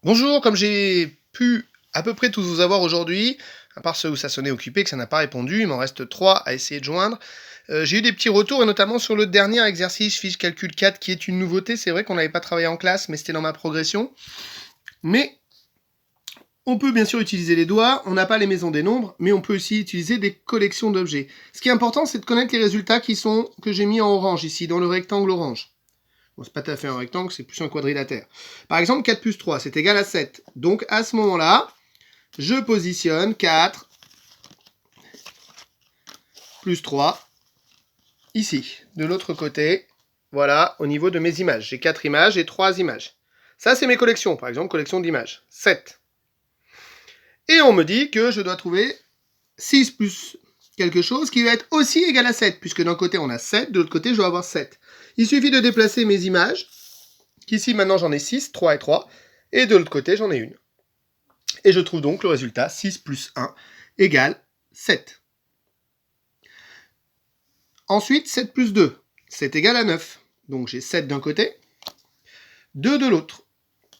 Bonjour, comme j'ai pu à peu près tous vous avoir aujourd'hui, à part ceux où ça sonnait occupé, que ça n'a pas répondu, il m'en reste 3 à essayer de joindre. J'ai eu des petits retours et notamment sur le dernier exercice fiche calcul 4 qui est une nouveauté. C'est vrai qu'on n'avait pas travaillé en classe, mais c'était dans ma progression. Mais on peut bien sûr utiliser les doigts, on n'a pas les maisons des nombres, mais on peut aussi utiliser des collections d'objets. Ce qui est important, c'est de connaître les résultats que j'ai mis en orange ici, dans le rectangle orange. Bon, c'est pas tout à fait un rectangle, c'est plus un quadrilatère. Par exemple, 4 plus 3, c'est égal à 7. Donc, à ce moment-là, je positionne 4 plus 3 ici, de l'autre côté. Voilà, au niveau de mes images. J'ai 4 images et 3 images. Ça, c'est mes collections. Par exemple, collection d'images. 7. Et on me dit que je dois trouver 6 plus quelque chose qui va être aussi égal à 7, puisque d'un côté, on a 7, de l'autre côté, je dois avoir 7. Il suffit de déplacer mes images, qu'ici, maintenant, j'en ai 6, 3 et 3, et de l'autre côté, j'en ai une. Et je trouve donc le résultat 6 plus 1 égale 7. Ensuite, 7 plus 2, c'est égal à 9. Donc j'ai 7 d'un côté, 2 de l'autre.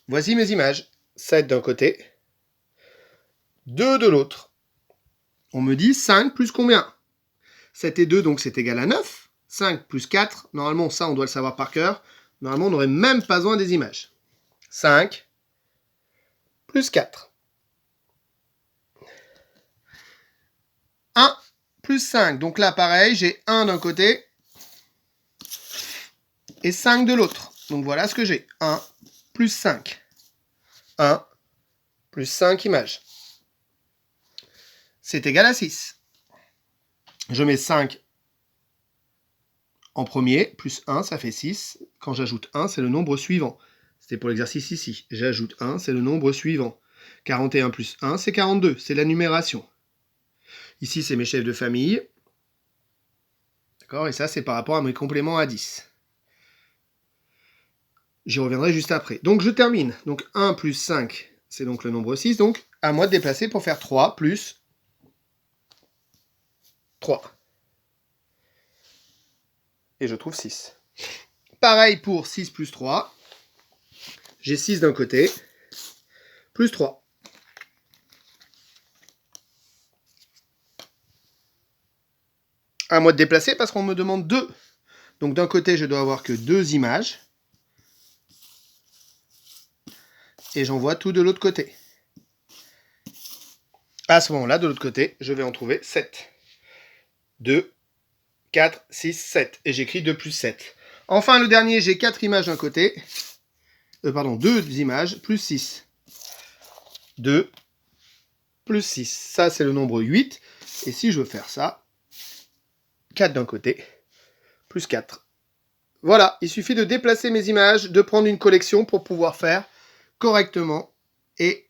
Voici mes images. 7 d'un côté, 2 de l'autre. On me dit 5 plus combien? 7 et 2, donc c'est égal à 9. 5 plus 4, normalement ça on doit le savoir par cœur. Normalement on n'aurait même pas besoin des images. 5 plus 4. 1 plus 5. Donc là, pareil, j'ai 1 d'un côté et 5 de l'autre. Donc voilà ce que j'ai. 1 plus 5. 1 plus 5 images. C'est égal à 6. Je mets 5 en premier, plus 1, ça fait 6. Quand j'ajoute 1, c'est le nombre suivant. C'était pour l'exercice ici. J'ajoute 1, c'est le nombre suivant. 41 plus 1, c'est 42. C'est la numération. Ici, c'est mes chefs de famille. D'accord? Et ça, c'est par rapport à mes compléments à 10. J'y reviendrai juste après. Donc, je termine. Donc, 1 plus 5, c'est donc le nombre 6. Donc, à moi de déplacer pour faire 3 plus 3. Et je trouve 6. Pareil pour 6 plus 3. J'ai 6 d'un côté, plus 3. À moi de déplacer parce qu'on me demande 2. Donc d'un côté, je dois avoir que 2 images. Et j'envoie tout de l'autre côté. À ce moment-là, de l'autre côté, je vais en trouver 7. 2, 4, 6, 7. Et j'écris 2 plus 7. Enfin, le dernier, j'ai 4 images d'un côté. 2 images, plus 6. 2 plus 6. Ça, c'est le nombre 8. Et si je veux faire ça, 4 d'un côté, plus 4. Voilà, il suffit de déplacer mes images, de prendre une collection pour pouvoir faire correctement et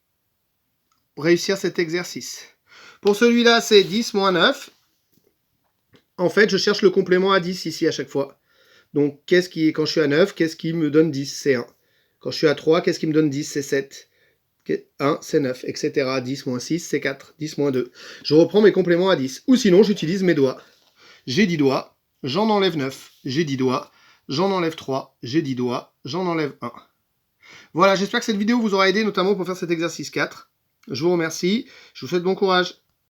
réussir cet exercice. Pour celui-là, c'est 10 moins 9. En fait, je cherche le complément à 10 ici à chaque fois. Donc, quand je suis à 9, qu'est-ce qui me donne 10? C'est 1. Quand je suis à 3, qu'est-ce qui me donne 10? C'est 7. 1, c'est 9, etc. 10 moins 6, c'est 4. 10 moins 2. Je reprends mes compléments à 10. Ou sinon, j'utilise mes doigts. J'ai 10 doigts, j'en enlève 9. J'ai 10 doigts, j'en enlève 3. J'ai 10 doigts, j'en enlève 1. Voilà, j'espère que cette vidéo vous aura aidé, notamment pour faire cet exercice 4. Je vous remercie, je vous souhaite bon courage.